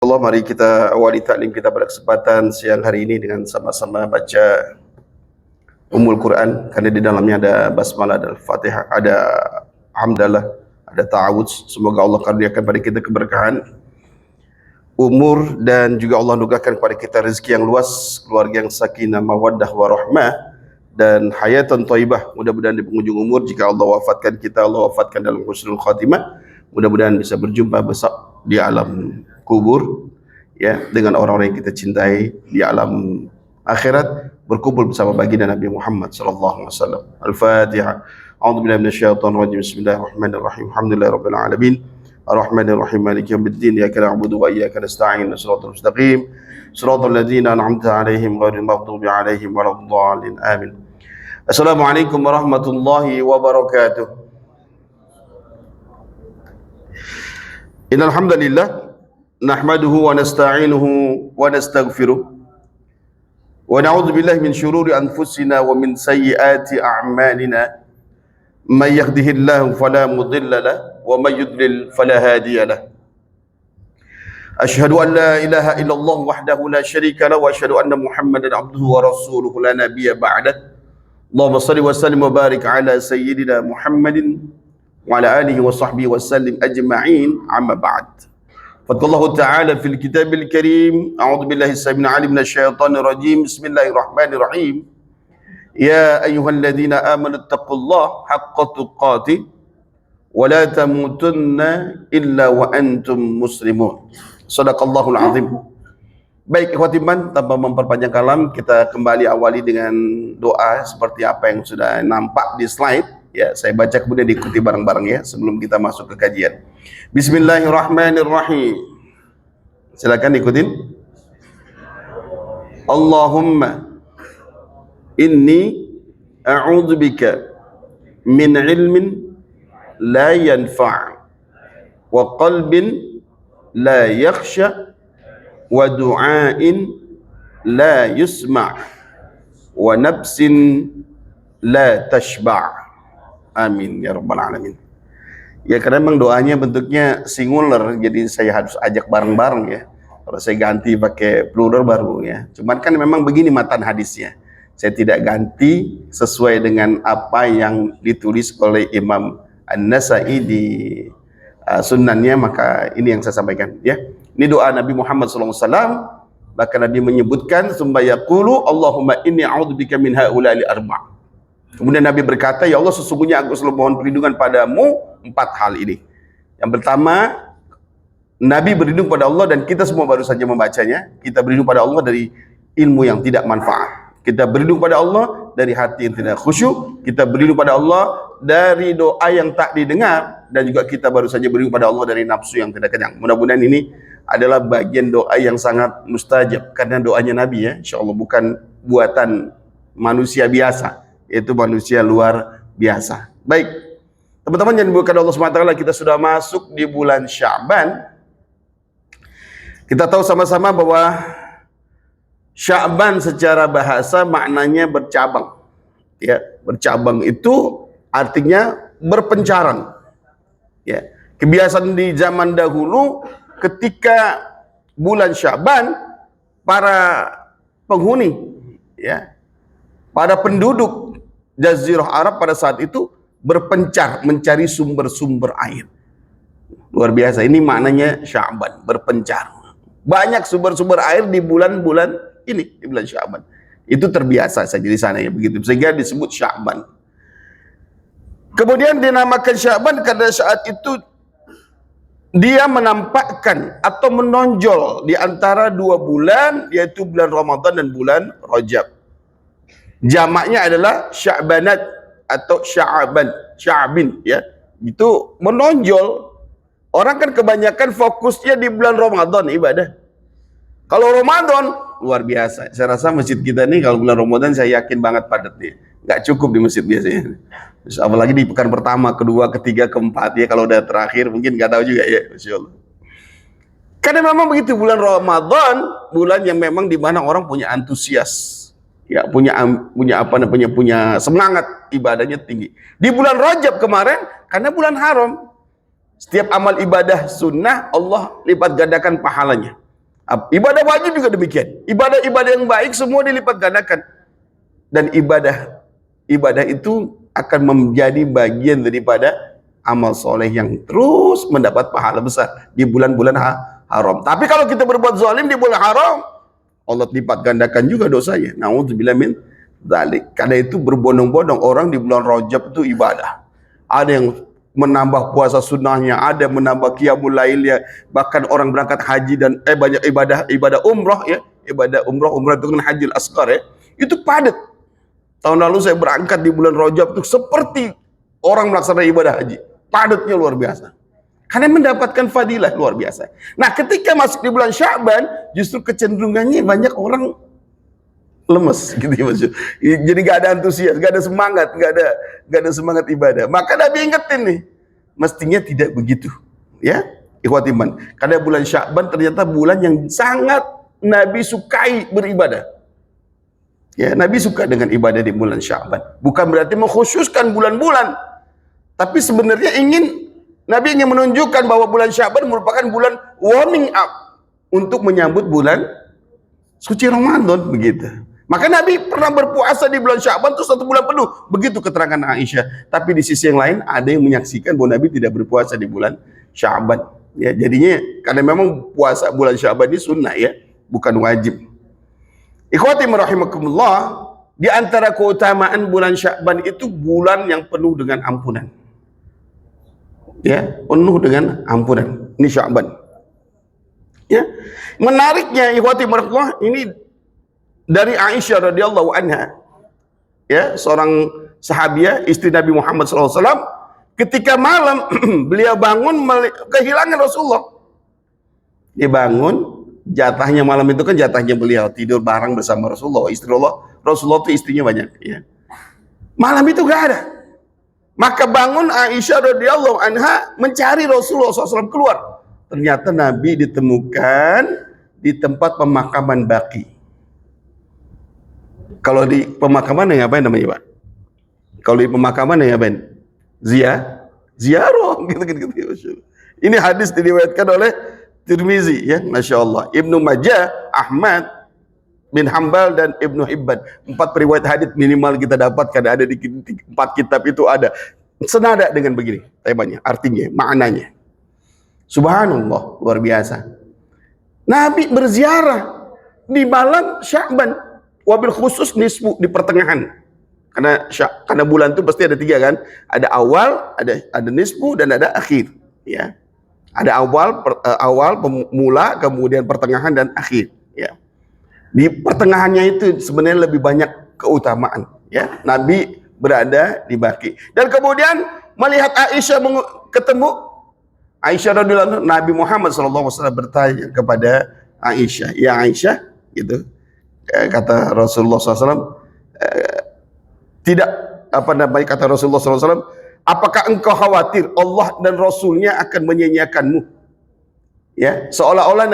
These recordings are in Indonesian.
Allah, mari kita awali taklim kita pada kesempatan siang hari ini dengan sama-sama baca Ummul Quran, kerana di dalamnya ada basmalah, ada Al-Fatihah, ada hamdalah, ada ta'awudz. Semoga Allah karuniakan pada kita keberkahan umur dan juga Allah anugerahkan kepada kita rezeki yang luas, keluarga yang sakinah, mawaddah, warahmah dan hayatan thayyibah. Mudah-mudahan di penghujung umur, jika Allah wafatkan kita, Allah wafatkan dalam husnul khatimah. Mudah-mudahan bisa berjumpa besok di alam kubur, ya, dengan orang-orang yang kita cintai di alam akhirat, berkumpul bersama baginda Nabi Muhammad sallallahu alaihi wasallam. Al-Fatihah. A'udzubillahi minasyaitonir rajim. Bismillahirrahmanirrahim. Alhamdulillahirabbil alamin. Arrahmanirrahim. Maliki yaumiddin. Iyyaka na'budu wa iyyaka nasta'in. Shiratal mustaqim. Shiratal ladzina an'amta 'alaihim ghairil maghdubi 'alaihim waladdallin. Amin. Assalamualaikum warahmatullahi wabarakatuh. Innal hamdalillah nahmaduhu wa nasta'inuhu wa nastaghfiruh wa na'udzu billahi min shururi anfusina wa min sayyiati a'malina. May yahdihillahu fala mudilla lahu wa may yudlil fala hadiya lahu. Asyhadu an la ilaha illallah wahdahu la syarika lahu wa asyhadu anna Muhammadan abduhu wa rasuluhu la nabiyya ba'dah. Allahumma shalli wa sallim wa barik ala sayyidina Muhammadin wa ala alihi wa sahbihi wa sallim ajma'in, amma ba'd. Faqallahu ta'ala fil kitabil karim. A'udzu billahi as-sami'il 'alim minasyaitonir rajim. Bismillahirrahmanirrahim. Ya ayyuhalladzina amanu taqullaha haqqa tuqatih wa la tamutunna illa wa antum muslimun. Shadaqallahul azim. Baik, ikhwatiman, tanpa memperpanjang kalam, kita kembali awali dengan doa seperti apa yang sudah nampak di slide. Ya, saya baca kemudian diikuti bareng-bareng ya sebelum kita masuk ke kajian. Bismillahirrahmanirrahim. Silakan ikutin. Allahumma inni a'udzubika min ilmin la yanfa' wa qalbin la yakhsha wa du'ain la yusma' wa nafsin la tashba'. Amin ya rabbal alamin. Ya, karena memang doanya bentuknya singular, jadi saya harus ajak bareng-bareng ya. Kalau saya ganti pakai plural baru ya. Cuman kan memang begini matan hadisnya. Saya tidak ganti sesuai dengan apa yang ditulis oleh Imam An-Nasa'i di sunannya, maka ini yang saya sampaikan ya. Ini doa Nabi Muhammad SAW. Bahkan Nabi menyebutkan summa yaqulu Allahumma inni a'udzubika min haula'i arba'. Kemudian Nabi berkata, ya Allah, sesungguhnya aku selalu mohon perlindungan padamu 4 hal ini. Yang pertama, Nabi berlindung pada Allah, dan kita semua baru saja membacanya. Kita berlindung pada Allah dari ilmu yang tidak manfaat. Kita berlindung pada Allah dari hati yang tidak khusyuk. Kita berlindung pada Allah dari doa yang tak didengar. Dan juga kita baru saja berlindung pada Allah dari nafsu yang tidak kenyang. Mudah-mudahan ini adalah bagian doa yang sangat mustajab, karena doanya Nabi ya, insyaAllah, bukan buatan manusia biasa, yaitu manusia luar biasa. Baik, teman-teman yang dimuliakan Allah SWT, kita sudah masuk di bulan Sya'ban. Kita tahu sama-sama bahwa Sya'ban secara bahasa maknanya bercabang. Ya, bercabang itu artinya berpencaran. Ya, kebiasaan di zaman dahulu ketika bulan Sya'ban, para penghuni ya, para penduduk Jazirah Arab pada saat itu berpencar mencari sumber-sumber air. Luar biasa, ini maknanya Sya'ban, berpencar. Banyak sumber-sumber air di bulan-bulan ini, di bulan Sya'ban. Itu terbiasa saja di sana ya, begitu. Sehingga disebut Sya'ban. Kemudian dinamakan Sya'ban karena saat itu dia menampakkan atau menonjol di antara 2 bulan, yaitu bulan Ramadan dan bulan Rajab. Jamaknya adalah Sya'banat atau Sya'ban, Sya'bin ya. Itu menonjol. Orang kan kebanyakan fokusnya di bulan Ramadan ibadah. Kalau Ramadan luar biasa. Saya rasa masjid kita nih kalau bulan Ramadan saya yakin banget padatnya. Nggak cukup di masjid biasanya. Apalagi di pekan pertama, kedua, ketiga, keempat ya. Kalau udah terakhir mungkin nggak tahu juga ya, Masya Allah. Karena memang begitu, bulan Ramadan bulan yang memang dimana orang punya antusias. Ya, punya semangat ibadahnya tinggi. Di bulan Rajab kemarin, karena bulan haram, setiap amal ibadah sunnah Allah lipat gandakan pahalanya. Ibadah wajib juga demikian. Ibadah-ibadah yang baik semua dilipat gandakan. Dan ibadah itu akan menjadi bagian daripada amal soleh yang terus mendapat pahala besar di bulan-bulan haram. Tapi kalau kita berbuat zalim di bulan haram, Allah lipat gandakan juga dosanya. Nauzubillah min dzalik. Karena itu berbondong-bondong orang di bulan Rajab itu ibadah. Ada yang menambah puasa sunnahnya, ada menambah qiyamul lailnya, bahkan orang berangkat haji dan banyak ibadah umrah ya, ibadah umrah itu kan hajil asghar ya. Itu padat. Tahun lalu saya berangkat di bulan Rajab itu seperti orang melaksanakan ibadah haji. Padatnya luar biasa. Karena mendapatkan fadilah luar biasa. Nah, ketika masuk di bulan Sya'ban, justru kecenderungannya banyak orang lemes gitu ya maksud. Jadi gak ada antusias, gak ada semangat, gak ada semangat ibadah. Maka Nabi ingetin nih, mestinya tidak begitu. Ya, ikhwatiman. Karena bulan Sya'ban ternyata bulan yang sangat Nabi sukai beribadah. Ya, Nabi suka dengan ibadah di bulan Sya'ban. Bukan berarti mengkhususkan bulan-bulan, tapi sebenarnya Nabi ingin menunjukkan bahwa bulan Sya'ban merupakan bulan warming up untuk menyambut bulan suci Ramadan begitu. Maka Nabi pernah berpuasa di bulan Sya'ban itu 1 bulan penuh. Begitu keterangan Aisyah. Tapi di sisi yang lain ada yang menyaksikan bahwa Nabi tidak berpuasa di bulan Sya'ban. Ya, jadinya karena memang puasa bulan Sya'ban ini sunnah ya, bukan wajib. Ikhwati rahimakumullah, di antara keutamaan bulan Sya'ban itu bulan yang penuh dengan ampunan. Ya, penuh dengan ampunan. Ini Sya'ban. Ya. Menariknya ikhwati rahimakumullah, ini dari Aisyah radhiyallahu anha. Ya, seorang sahabiah, istri Nabi Muhammad SAW, ketika malam beliau bangun kehilangan Rasulullah. Dia bangun, jatahnya malam itu kan jatahnya beliau tidur bareng bersama Rasulullah. Rasulullah itu istrinya banyak ya. Malam itu gak ada. Maka bangun Aisyah radhiyallahu anha mencari Rasulullah SAW keluar. Ternyata Nabi ditemukan di tempat pemakaman Baqi. Kalau di pemakaman yang ngapain namanya Pak? Kalau di pemakaman yang ngapain? Ziarah gitu. Ini hadis diriwayatkan oleh Tirmizi ya, Masya Allah, Ibnu Majah, Ahmad bin Hambal dan Ibnu Hibban. 4 periwayat hadis minimal kita dapatkan, ada di 4 kitab itu ada. Senada dengan begini temanya, artinya, maknanya. Subhanallah, luar biasa. Nabi berziarah di malam Sya'ban, wabil khusus nisfu, di pertengahan. Karena bulan itu pasti ada 3 kan? Ada awal, ada nisfu dan ada akhir, ya. Ada awal, pemula, kemudian pertengahan dan akhir. Ya. Di pertengahannya itu sebenarnya lebih banyak keutamaan. Ya. Nabi berada di Baqi. Dan kemudian melihat Aisyah ketemu Aisyah radhiyallahu anha, Nabi Muhammad SAW bertanya kepada Aisyah, ya Aisyah, gitu. Kata Rasulullah SAW, kata Rasulullah SAW, apakah engkau khawatir Allah dan Rasulnya akan menyanyiakanmu? Ya, seolah-olah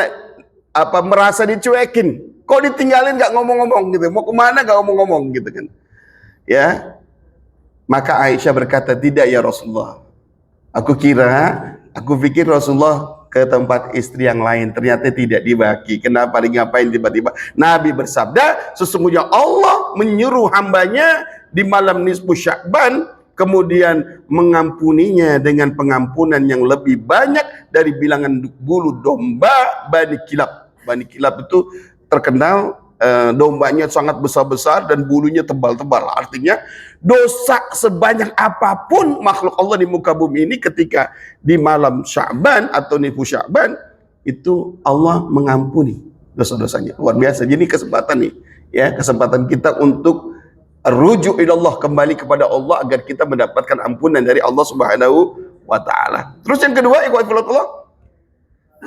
merasa dicuekin. Kok ditinggalin gak ngomong-ngomong gitu? Mau kemana gak ngomong-ngomong gitu kan? Ya, maka Aisyah berkata, tidak ya Rasulullah. Aku pikir Rasulullah ke tempat istri yang lain. Ternyata tidak di Baqi. Kenapa ngapain tiba-tiba? Nabi bersabda, sesungguhnya Allah menyuruh hambanya di malam nisfu Sya'ban, kemudian mengampuninya dengan pengampunan yang lebih banyak dari bilangan bulu domba Bani Kilab. Bani Kilab itu terkenal dombanya sangat besar-besar dan bulunya tebal-tebal. Artinya dosa sebanyak apapun makhluk Allah di muka bumi ini, ketika di malam Sya'ban atau nisfu Sya'ban itu Allah mengampuni dosa-dosanya. Luar biasa. Jadi kesempatan nih, ya, kesempatan kita untuk rujuk ilallah, kembali kepada Allah agar kita mendapatkan ampunan dari Allah Subhanahu wa taala. Terus yang kedua, ikhwatullah,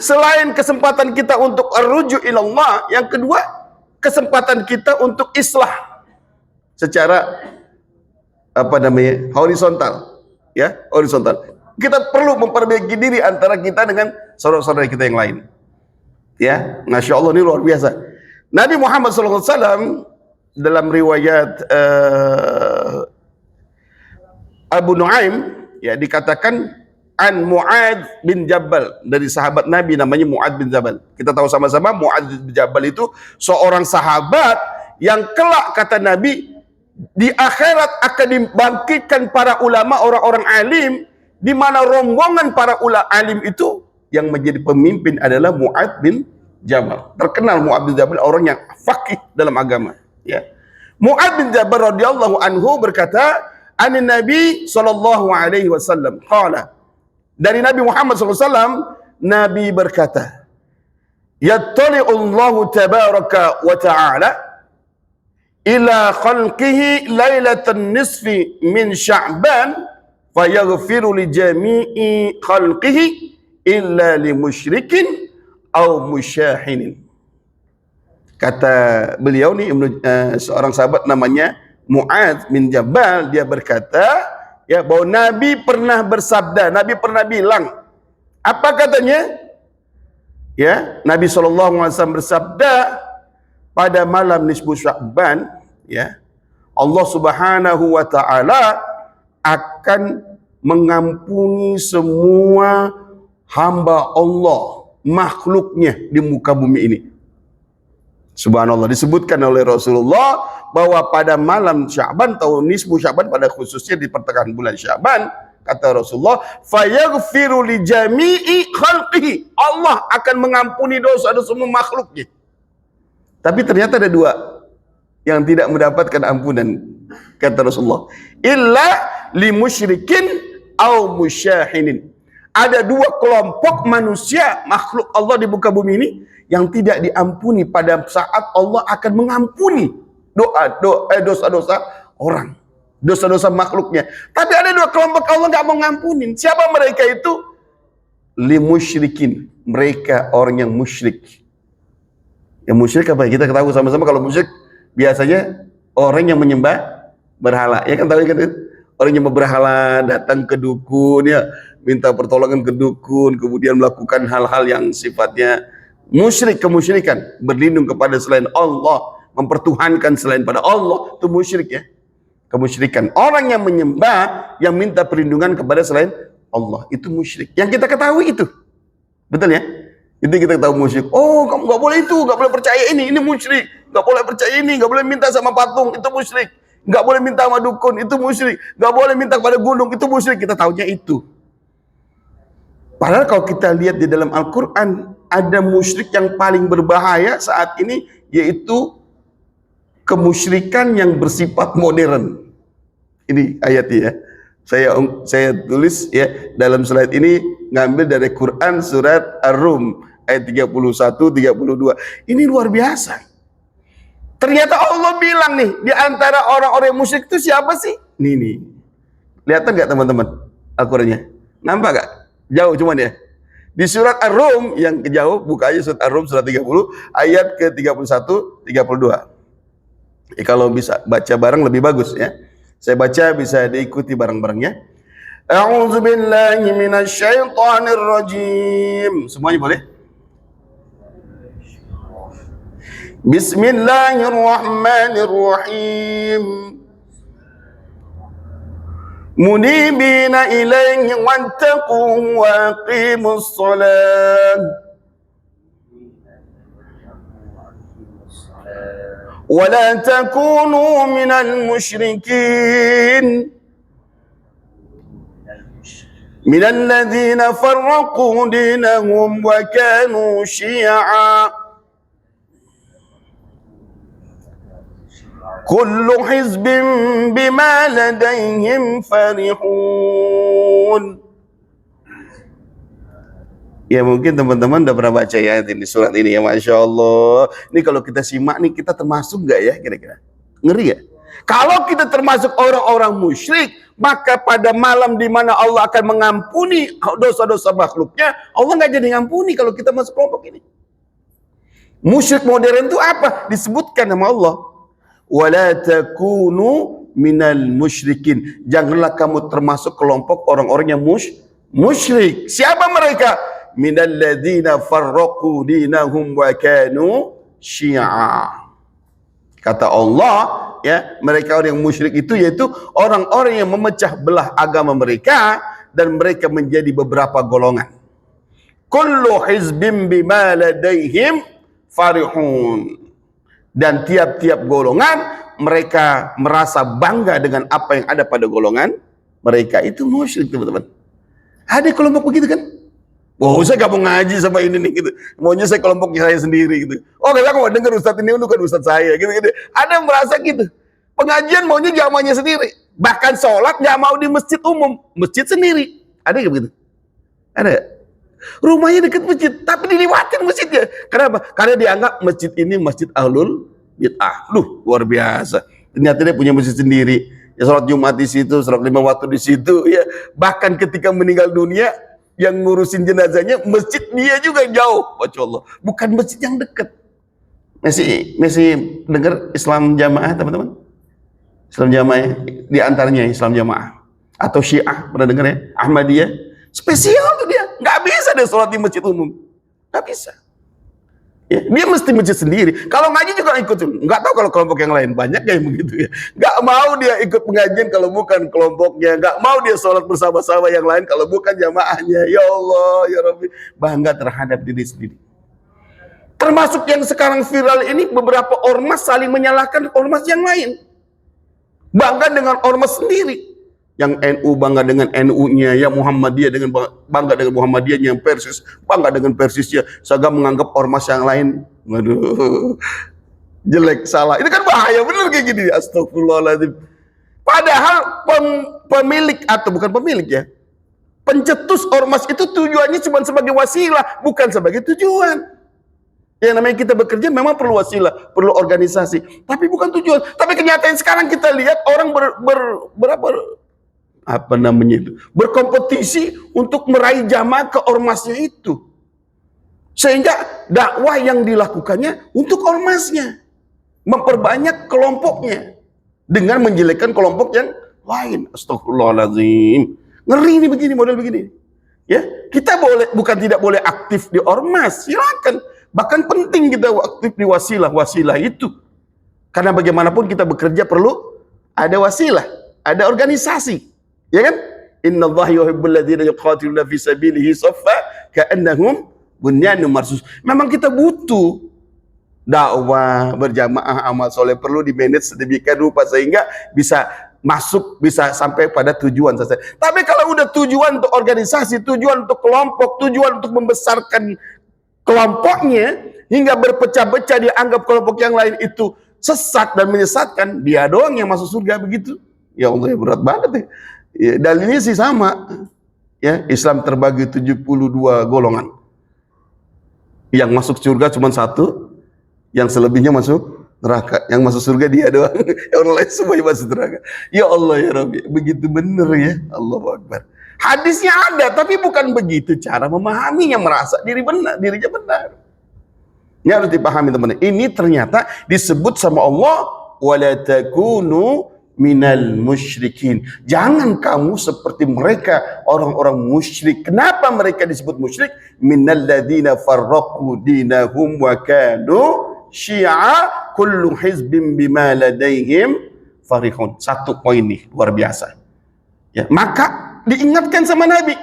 selain kesempatan kita untuk rujuk ilallah, yang kedua kesempatan kita untuk islah secara horizontal, ya, horizontal. Kita perlu memperbaiki diri antara kita dengan saudara-saudara kita yang lain. Ya, Masya Allah, ini luar biasa. Nabi Muhammad SAW dalam riwayat Abu Nuaim, ya, dikatakan an Mu'adz bin Jabal, dari sahabat Nabi namanya Mu'adz bin Jabal. Kita tahu sama-sama Mu'adz bin Jabal itu seorang sahabat yang kelak kata Nabi di akhirat akan dibangkitkan para ulama, orang-orang alim, di mana rombongan para ulama alim itu yang menjadi pemimpin adalah Mu'adz bin Jabal. Terkenal Mu'adz bin Jabal orang yang faqih dalam agama, ya. Mu'adz bin Jabal radhiyallahu anhu berkata, "Anin Nabi sallallahu alaihi wasallam qala." Dari Nabi Muhammad SAW, Nabi berkata, "Yattali'ullahu tabaraka wa ta'ala ila khalqihi lailatan nisfi min Sya'ban fayaghfiru li jami'i khalqihi illa li musyrikin aw musyahinin." Kata beliau nih, seorang sahabat namanya Mu'adz bin Jabal, dia berkata, ya, bahwa Nabi pernah bersabda, Nabi pernah bilang, apa katanya? Ya, Nabi SAW bersabda, pada malam nisfu Sya'ban, ya, Allah Subhanahu wa taala akan mengampuni semua hamba Allah, makhluknya di muka bumi ini. Subhanallah, disebutkan oleh Rasulullah bahwa pada malam Sya'ban atau nisfu Sya'ban, pada khususnya di pertengahan bulan Sya'ban, kata Rasulullah, fayaghfiru li jami'i khalqihi, Allah akan mengampuni dosa-dosa semua makhluknya. Tapi ternyata ada dua yang tidak mendapatkan ampunan, kata Rasulullah, illa li musyrikin au musyahinin. Ada dua kelompok manusia, makhluk Allah di muka bumi ini, yang tidak diampuni pada saat Allah akan mengampuni dosa-dosa orang, dosa-dosa makhluknya. Tapi ada dua kelompok Allah nggak mau ngampunin. Siapa mereka itu? Li musyrikin, mereka orang yang musyrik. Yang musyrik apa? Kita ketahui sama-sama kalau musyrik biasanya orang yang menyembah berhala. Ya kan tahu kan? Orang yang berhala datang ke dukun, ya, minta pertolongan ke dukun, kemudian melakukan hal-hal yang sifatnya musyrik, kemusyrikan, berlindung kepada selain Allah, mempertuhankan selain pada Allah, itu musyrik, ya, kemusyrikan. Orang yang menyembah, yang minta perlindungan kepada selain Allah, itu musyrik. Yang kita ketahui itu, betul ya? Itu kita tahu musyrik. Oh, kamu nggak boleh itu, nggak boleh percaya ini musyrik. Nggak boleh percaya ini, nggak boleh minta sama patung, itu musyrik. Nggak boleh minta sama dukun, itu musyrik. Nggak boleh minta kepada gunung, itu musyrik. Kita tahunya itu. Padahal kalau kita lihat di dalam Al-Quran, ada musyrik yang paling berbahaya saat ini, yaitu kemusyrikan yang bersifat modern. Ini ayatnya, ya. Saya tulis, ya, dalam slide ini, ngambil dari Quran surat Ar-Rum ayat 31-32. Ini luar biasa. Ternyata Allah bilang nih, di antara orang-orang musyrik itu siapa sih? Nih. Kelihatan nggak teman-teman Al-Qurannya? Nampak nggak? Jauh cuman ya. Di surat Ar-Rum yang jauh, buka aja surat Ar-Rum surat 30 ayat ke 31-32. Kalau bisa baca bareng lebih bagus, ya. Saya baca bisa diikuti bareng-barengnya. A'udzubillahi minasyaitonirrajim. Semuanya boleh? Bismillahirrahmanirrahim. Munibina ilaihi wattaqu wa aqimus salat wa la takunu minal musyrikin minal ladzina farraqu dinahum wa kanu syi'a kullu hizbin bima ladaihim farihun. Ya, mungkin teman-teman udah pernah baca ya ini surat ini, ya, Masya Allah. Ini kalau kita simak nih, kita termasuk nggak ya kira-kira? Ngeri ya? Kalau kita termasuk orang-orang musyrik, maka pada malam di mana Allah akan mengampuni dosa-dosa makhluknya, Allah nggak jadi ngampuni kalau kita masuk kelompok ini. Musyrik modern itu apa? Disebutkan nama Allah. Wala takunu minal musyrikin. Janganlah kamu termasuk kelompok orang-orang yang musyrik. Siapa mereka? Minal ladzina farraqu dinahum wa kanu syi'a. Kata Allah, ya, mereka orang yang musyrik itu yaitu orang-orang yang memecah belah agama mereka dan mereka menjadi beberapa golongan. Kullu hizbin bima ladaihim farihun. Dan tiap-tiap golongan mereka merasa bangga dengan apa yang ada pada golongan mereka. Itu musyrik, teman-teman. Ada kelompok begitu kan? Oh, saya gak mau ngaji sama ini nih gitu. Maunya saya kelompok saya sendiri gitu. Oh, kalau aku mau dengar Ustadz ini bukan Ustadz saya gitu. Ada yang merasa gitu. Pengajian maunya jamaahnya sendiri. Bahkan sholat gak mau di masjid umum, masjid sendiri. Ada yang begitu? Ada. Rumahnya dekat masjid, tapi dilewatin masjidnya. Kenapa? Karena dianggap masjid ini masjid ahlul bid'ah. Luar biasa. Ternyata dia punya masjid sendiri. Ya, sholat Jumat di situ, sholat 5 waktu di situ. Ya, bahkan ketika meninggal dunia, yang ngurusin jenazahnya masjid dia juga jauh. Masya Allah. Bukan masjid yang dekat. Masih dengar Islam jamaah, teman-teman? Islam jamaah, di antaranya Islam jamaah atau Syiah, pernah dengar ya? Ahmadiyah, spesial tuh dia. Nggak bisa dia sholat di masjid umum. Nggak bisa. Ya, dia mesti masjid sendiri. Kalau ngaji juga ikut. Nggak tahu kalau kelompok yang lain. Banyak kayak begitu ya. Nggak mau dia ikut pengajian kalau bukan kelompoknya. Nggak mau dia sholat bersama-sama yang lain kalau bukan jamaahnya. Ya Allah, ya Rabbi. Bangga terhadap diri sendiri. Termasuk yang sekarang viral ini, beberapa ormas saling menyalahkan ormas yang lain. Bangga dengan ormas sendiri. Yang NU bangga dengan NU-nya, yang Muhammadiyah dengan bangga dengan Muhammadiyahnya, yang Persis bangga dengan Persisnya, sehingga menganggap ormas yang lain, waduh, jelek, salah. Ini kan bahaya bener kayak gini. Astagfirullahaladzim. Padahal pemilik atau bukan pemilik ya, pencetus ormas itu tujuannya cuma sebagai wasilah, bukan sebagai tujuan. Yang namanya kita bekerja memang perlu wasilah, perlu organisasi, tapi bukan tujuan. Tapi kenyataan sekarang kita lihat orang berkompetisi untuk meraih jamaah ke ormasnya itu, sehingga dakwah yang dilakukannya untuk ormasnya, memperbanyak kelompoknya dengan menjelekkan kelompok yang lain. Astagfirullahaladzim. Ngeri nih begini, model begini. Ya, kita bukan tidak boleh aktif di ormas, silakan. Bahkan penting kita aktif di wasilah itu, karena bagaimanapun kita bekerja perlu ada wasilah, ada organisasi. Ya kan? Innallaha yuhibbul ladzina yuqatiluna fi sabilihi shaffa ka'annahum bunyanun marsus. Memang kita butuh dakwah berjamaah, amal soleh perlu di-manage sedemikian rupa sehingga bisa masuk, bisa sampai pada tujuan saja. Tapi kalau udah tujuan untuk organisasi, tujuan untuk kelompok, tujuan untuk membesarkan kelompoknya hingga berpecah-pecah, dianggap kelompok yang lain itu sesat dan menyesatkan, dia doang yang masuk surga begitu. Ya Allah, berat banget ya. Ya, dalilnya sih sama. Ya, Islam terbagi 72 golongan. Yang masuk surga cuma satu, yang selebihnya masuk neraka. Yang masuk surga dia doang. Yang orang lain semuanya masuk neraka. Ya Allah ya Rabbi, begitu bener ya. Allahu Akbar. Hadisnya ada, tapi bukan begitu cara memahaminya, merasa dirinya benar. Ini harus dipahami teman-teman. Ini ternyata disebut sama Allah, wala takunu minal musyrikin. Jangan kamu seperti mereka, orang-orang musyrik. Kenapa mereka disebut musyrik? Minal ladzina farraqu dinahum wa kanu syi'a kullu hizbin bima ladaihim farihun. Satu poin nih, luar biasa. Ya, maka diingatkan sama Nabi,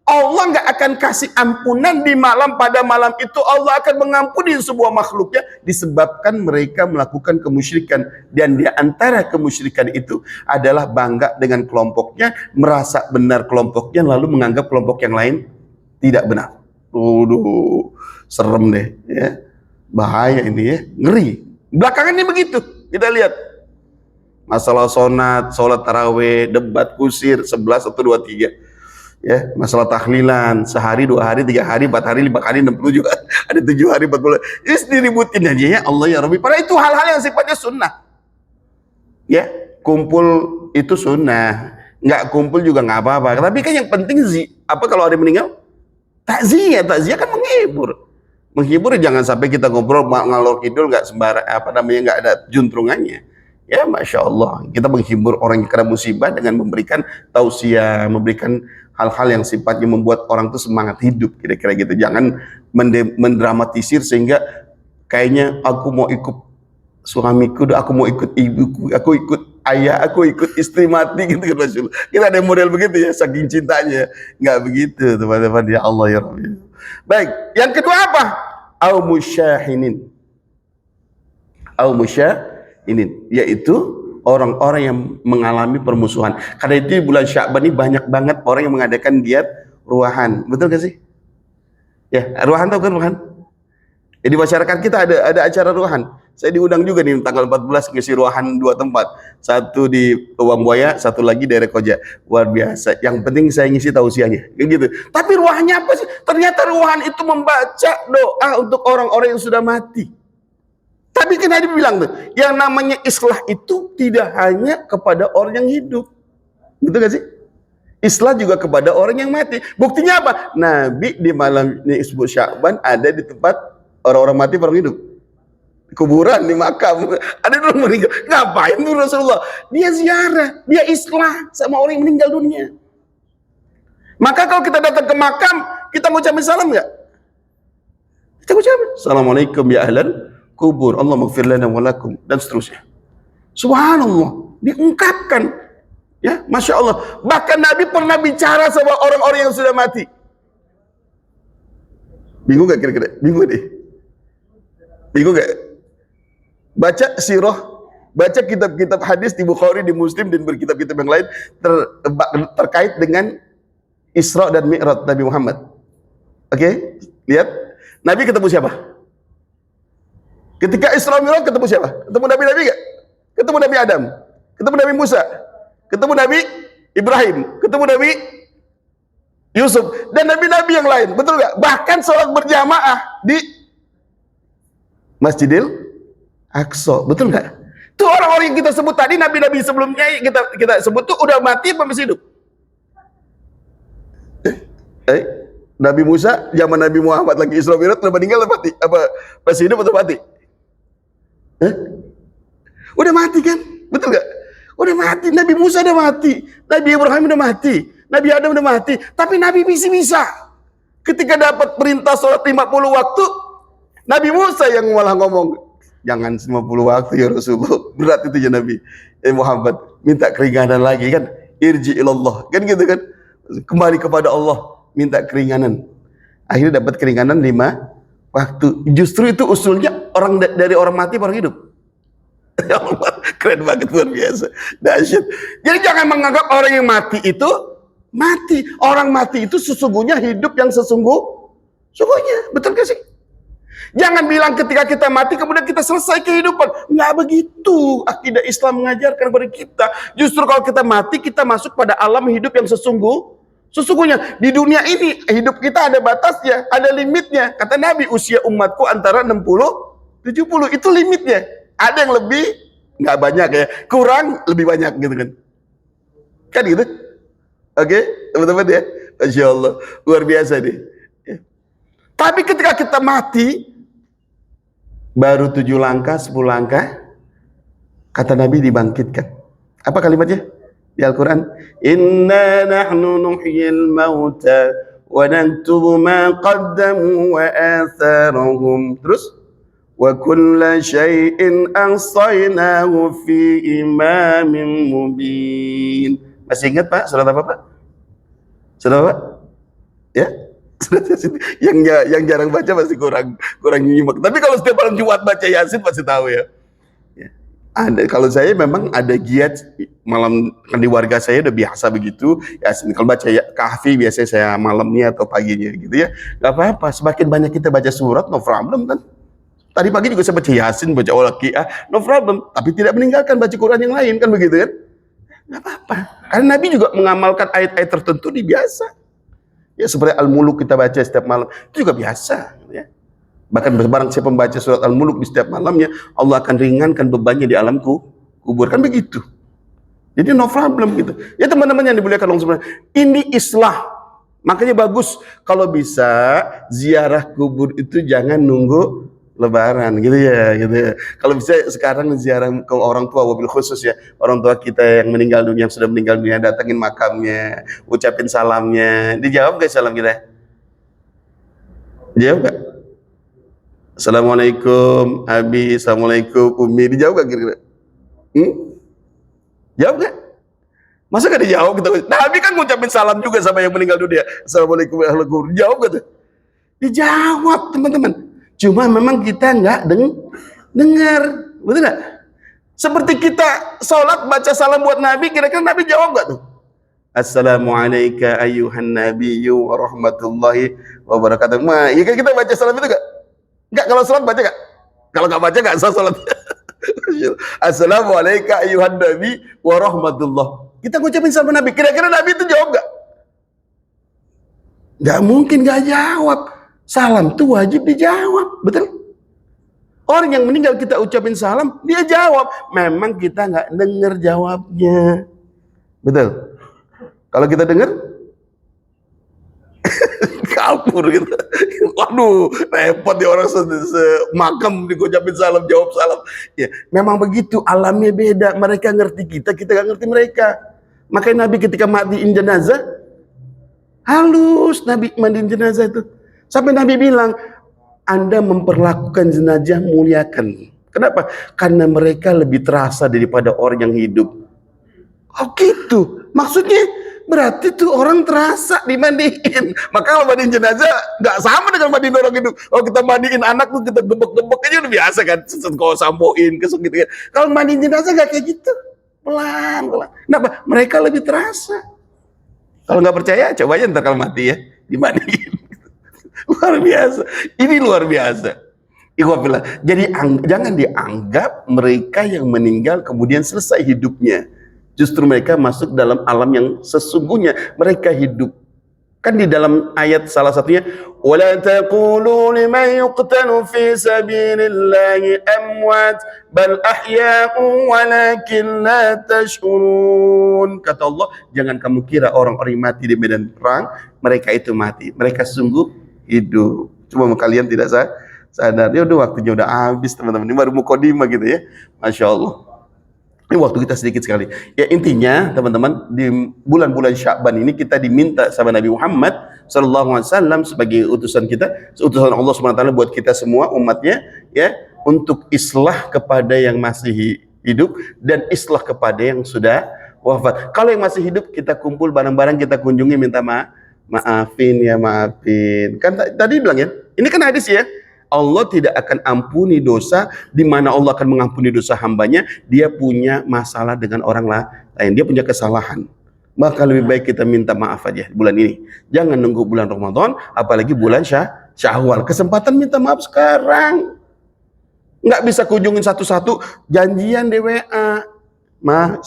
Allah nggak akan kasih ampunan di malam, pada malam itu Allah akan mengampuni sebuah makhluknya disebabkan mereka melakukan kemusyrikan. Dan di antara kemusyrikan itu adalah bangga dengan kelompoknya, merasa benar kelompoknya, lalu menganggap kelompok yang lain tidak benar. Waduh, serem deh ya. Bahaya ini ya, ngeri. Belakangan ini begitu, kita lihat. Masalah sholat tarawih, debat kusir, 11 atau 23. Ya, masalah tahlilan sehari, 2 hari, 3 hari, 4 hari, 5 kali, 60 juga, ada 7 hari, 40. Ini diributin aja ya Allah ya Rabbi. Padahal itu hal-hal yang sifatnya sunnah. Ya, kumpul itu sunnah, nggak kumpul juga nggak apa-apa. Tapi kan yang penting kalau ada yang meninggal, takziah kan menghibur jangan sampai kita ngobrol ngalor kidul, nggak sembarang nggak ada juntrungannya. Ya, Masya Allah, kita menghibur orang yang kena musibah dengan memberikan tausiah, memberikan hal-hal yang sifatnya membuat orang itu semangat hidup, kira-kira gitu. Jangan mendramatisir sehingga kayaknya aku mau ikut suamiku, aku mau ikut ibuku, aku ikut ayah aku ikut istri mati gitu kan Rasulullah. Kita ada model begitu ya, saking cintanya. Nggak begitu teman-teman, ya Allah ya Rabbi. Baik, yang kedua apa? Au musyahinin. Au musyahinin, yaitu orang-orang yang mengalami permusuhan. Karena itu di bulan Sya'ban ini banyak banget orang yang mengadakan giat ruahan. Betul gak sih? Ya, ruahan tahu kan ruahan? Ya, di masyarakat kita ada acara ruahan. Saya diundang juga nih tanggal 14 ngisi ruahan 2 tempat. Satu di Uang Buaya, satu lagi daerah Koja. Luar biasa. Yang penting saya ngisi tausiahnya. Kayak gitu. Tapi ruahannya apa sih? Ternyata ruahan itu membaca doa untuk orang-orang yang sudah mati. Tapi kan Nabi bilang tuh, yang namanya islah itu tidak hanya kepada orang yang hidup. Betul gak sih? Islah juga kepada orang yang mati. Buktinya apa? Nabi di malam nisfu Sya'ban ada di tempat orang-orang mati, orang hidup. Kuburan, di makam. Ada orang meninggal. Ngapain tuh Rasulullah? Dia ziarah, dia islah sama orang yang meninggal dunia. Maka kalau kita datang ke makam, kita ngucapin salam nggak? Kita ngucapin Assalamualaikum ya ahlan kubur, Allah maghfir lana wa lakum, dan seterusnya. Subhanallah, diungkapkan. Ya, Masya Allah. Bahkan Nabi pernah bicara sama orang-orang yang sudah mati. Bingung gak kira-kira? Bingung deh. Bingung gak? Baca sirah, baca kitab-kitab hadis di Bukhari, di Muslim, dan berkitab-kitab yang lain terkait dengan Isra dan Mi'raj Nabi Muhammad. Oke, lihat. Nabi ketemu siapa? Ketika Isra Mi'raj ketemu siapa? Ketemu Nabi-Nabi gak? Ketemu Nabi Adam, ketemu Nabi Musa, ketemu Nabi Ibrahim, ketemu Nabi Yusuf, dan Nabi-Nabi yang lain. Betul gak? Bahkan sholat berjamaah di Masjidil Aqsa. Betul gak? Itu orang-orang yang kita sebut tadi, Nabi-Nabi sebelumnya kita sebut tuh udah mati apa masih hidup? Nabi Musa zaman Nabi Muhammad lagi Isra Mi'raj udah meninggal atau mati? Apa masih hidup atau mati? Udah mati kan? Betul gak? Udah mati. Nabi Musa udah mati, Nabi Ibrahim udah mati, Nabi Adam udah mati. Tapi Nabi bisa ketika dapat perintah sholat 50 waktu, Nabi Musa yang malah ngomong, jangan 50 waktu ya Rasulullah, berat itu ya Nabi Muhammad, minta keringanan lagi kan, irji ilallah kan gitu kan, kembali kepada Allah, minta keringanan. Akhirnya dapat keringanan 5 waktu. Justru itu usulnya orang dari orang mati orang hidup. Ya Allah, keren banget, luar biasa, dahsyat. Jadi jangan menganggap orang yang mati itu mati. Orang mati itu sesungguhnya hidup yang sesungguhnya. Betul gak sih? Jangan bilang ketika kita mati kemudian kita selesai kehidupan. Nggak begitu akidah Islam mengajarkan kepada kita. Justru kalau kita mati, kita masuk pada alam hidup yang sesungguhnya. Di dunia ini hidup kita ada batasnya, ada limitnya. Kata Nabi, usia umatku antara 60-70, itu limitnya. Ada yang lebih, nggak banyak ya, kurang lebih banyak gitu kan gitu. Oke, teman-teman ya, Masya Allah, luar biasa deh ya. Tapi ketika kita mati baru 7 langkah 10 langkah, kata Nabi dibangkitkan. Apa kalimatnya di Al-Quran? Inna nahnu nuhyil mauta wa naktubu ma qaddamu wa atharahum. Terus wa kulla syai'in ahsaynahu fi imamin mubin. Masih ingat Pak surat apa Pak? Surat apa? Ya? yang jarang baca masih kurang nyimak. Tapi kalau setiap malam Jumat baca Yasin pasti tahu ya. Ada, kalau saya memang ada giat malam, kan di warga saya udah biasa begitu. Yasin kalau baca Kahfi biasanya saya malamnya atau paginya gitu ya. Gak apa-apa, semakin banyak kita baca surat, no problem kan. Tadi pagi juga saya baca Yasin, baca Al-Waqiah, no problem. Tapi tidak meninggalkan baca Quran yang lain, kan begitu kan? Gak apa-apa. Karena Nabi juga mengamalkan ayat-ayat tertentu di biasa. Ya seperti Al-Muluk kita baca setiap malam, itu juga biasa. Ya. Bahkan barang siapa membaca surat Al-Muluk di setiap malamnya, Allah akan ringankan bebannya di alam kubur, kan begitu. Jadi no problem gitu. Ya teman-teman yang dimuliakan Allah Subhanahu, ini islah. Makanya bagus kalau bisa ziarah kubur itu jangan nunggu Lebaran gitu ya. Kalau bisa sekarang ziarah ke orang tua, wabil khusus ya, orang tua kita yang meninggal dunia, yang sudah meninggal dunia, datangin makamnya, ucapin salamnya. Dijawab gak salam kita? Dijawab gak? Assalamualaikum Abi, Assalamualaikum Umi, dijawab gak kira-kira? Jawab nggak? Masa nggak dijawab? Gitu. Nabi kan ngucapin salam juga sama yang meninggal dunia. Assalamualaikum warahmatullahi wabarakatuh. Jawab nggak tuh? Dijawab teman-teman. Cuma memang kita nggak dengar, betul nggak? Seperti kita sholat baca salam buat Nabi, kira-kira Nabi jawab nggak tuh? Assalamualaikum ayuhan nabiyyu warahmatullahi wabarakatuh. Nah, ya kan kita baca salam itu nggak? Nggak, kalau sholat baca nggak? Kalau nggak baca nggak sah sholat. Assalamualaikum ayuhan nabi warahmatullah. Kita ngucapin sama Nabi. Kira-kira Nabi itu jawab nggak? Nggak mungkin nggak jawab. Salam itu wajib dijawab, betul? Orang yang meninggal kita ucapin salam, dia jawab. Memang kita nggak dengar jawabnya, betul? Kalau kita dengar, kabur gitu. Waduh, repot di orang semakam diucapin salam, jawab salam. Ya, memang begitu, alamnya beda. Mereka ngerti kita nggak ngerti mereka. Makanya Nabi ketika matiin jenazah, halus Nabi mandiin jenazah itu. Sampai Nabi bilang, Anda memperlakukan jenazah muliakan. Kenapa? Karena mereka lebih terasa daripada orang yang hidup. Oh gitu, maksudnya berarti tuh orang terasa dimandiin. Maka kalau mandiin jenazah nggak sama dengan mandiin orang hidup. Oh, kita mandiin anak tuh kita gebek-gebek aja udah biasa kan. Kalau sampoin kesuk gitu kan. Kalau mandiin jenazah nggak kayak gitu, pelan-pelan. Kenapa? Mereka lebih terasa. Kalau nggak percaya, coba aja ntar kalau mati ya dimandiin. Luar biasa. Ini luar biasa. Jadi jangan dianggap mereka yang meninggal kemudian selesai hidupnya. Justru mereka masuk dalam alam yang sesungguhnya mereka hidup. Kan di dalam ayat salah satunya, wala taqulu liman yuqtalu fi sabilillahi amwat bal ahya'u walakin la tash'urun. Kata Allah, jangan kamu kira orang-orang yang mati di medan perang mereka itu mati. Mereka sungguh hidup. Cuma kalian tidak sadar. Ya udah, waktunya udah habis teman-teman. Ini baru mukadimah gitu ya. Masya Allah. Ini waktu kita sedikit sekali. Ya intinya teman-teman, di bulan-bulan Sya'ban ini kita diminta sama Nabi Muhammad SAW sebagai utusan kita, utusan Allah SWT buat kita semua umatnya, ya, untuk islah kepada yang masih hidup dan islah kepada yang sudah wafat. Kalau yang masih hidup kita kumpul bareng-bareng, kita kunjungi, minta maafin ya, maafin. Kan tadi bilang ya, ini kan hadis ya. Allah tidak akan ampuni dosa, di mana Allah akan mengampuni dosa hambanya. Dia punya masalah dengan orang lain, dia punya kesalahan. Maka lebih baik kita minta maaf aja bulan ini. Jangan nunggu bulan Ramadan, apalagi bulan Syawal. Kesempatan minta maaf sekarang. Nggak bisa kunjungin satu-satu, janjian di WA.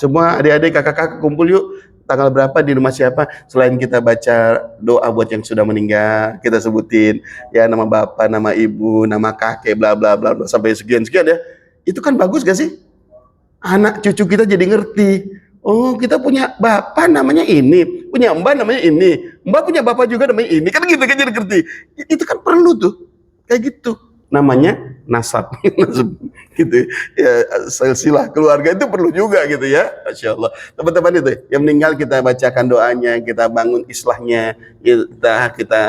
Semua adik-adik, kakak-kakak kumpul yuk. Tanggal berapa di rumah siapa? Selain kita baca doa buat yang sudah meninggal, kita sebutin ya nama bapak, nama ibu, nama kakek, bla bla bla sampai sekian-sekian ya. Itu kan bagus gak sih? Anak cucu kita jadi ngerti. Oh, kita punya bapak namanya ini, punya mbak namanya ini, mbak punya bapak juga namanya ini. Kan gitu kan, jadi ngerti. Itu kan perlu tuh. Kayak gitu. Namanya nasab. Gitu ya, silsilah keluarga itu perlu juga gitu ya. Masya Allah. Teman-teman itu yang meninggal kita bacakan doanya, kita bangun islahnya, kita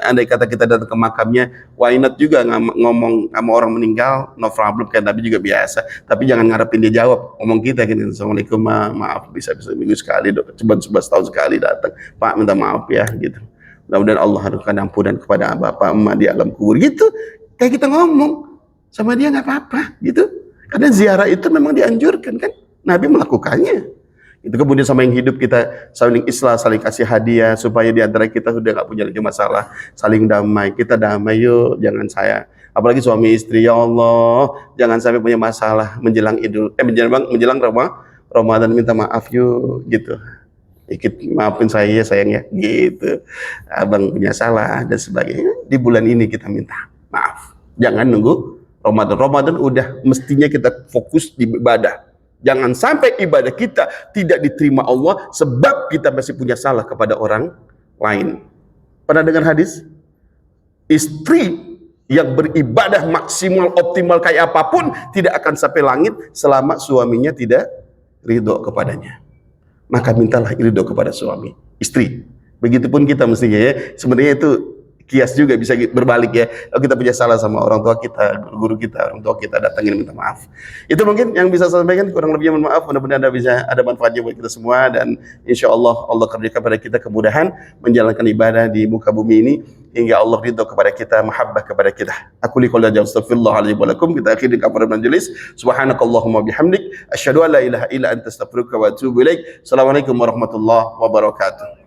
andai kata kita datang ke makamnya, why not juga ngomong sama orang meninggal, no problem, kan Nabi juga biasa. Tapi jangan ngarepin dia jawab ngomong kita gini, assalamualaikum, maaf bisa minggu sekali, coba 11 tahun sekali datang, Pak minta maaf ya gitu. Mudah-mudahan Allah hadirkan ampunan kepada bapak emak di alam kubur gitu. Kayak kita ngomong sama dia nggak apa-apa gitu, karena ziarah itu memang dianjurkan kan, Nabi melakukannya. Itu kemudian sama yang hidup kita saling islah, saling kasih hadiah supaya di antara kita sudah nggak punya lagi masalah, saling damai. Kita damai yuk, jangan apalagi suami istri, ya Allah jangan sampai punya masalah menjelang menjelang Ramadan, minta maaf yuk gitu. Maafin saya ya sayang ya gitu, abang punya salah dan sebagainya. Di bulan ini kita minta maaf, jangan nunggu Ramadan udah mestinya kita fokus di ibadah. Jangan sampai ibadah kita tidak diterima Allah sebab kita masih punya salah kepada orang lain. Pernah dengar hadis? Istri yang beribadah maksimal, optimal kayak apapun tidak akan sampai langit selama suaminya tidak ridho kepadanya. Maka mintalah ridho kepada suami, istri. Begitupun kita mestinya ya. Sebenarnya itu kias juga, bisa berbalik ya. Kalau kita punya salah sama orang tua kita, guru kita, orang tua kita, datangin minta maaf. Itu mungkin yang bisa saya sampaikan, kurang lebihnya mohon maaf. Mudah-mudahan ada manfaatnya buat kita semua, dan insya Allah kerjakan pada kita kemudahan menjalankan ibadah di muka bumi ini hingga Allah ridho kepada kita, mahabbah kepada kita. Aku liqul dan astaghfirullahaladzim wa lakum. Kita akhiri kabar majelis. Subhanakallahumma bihamdik asyhadu an la ilaha illa anta astaghfiruka wa atubu ilaik. Assalamualaikum warahmatullahi wabarakatuh.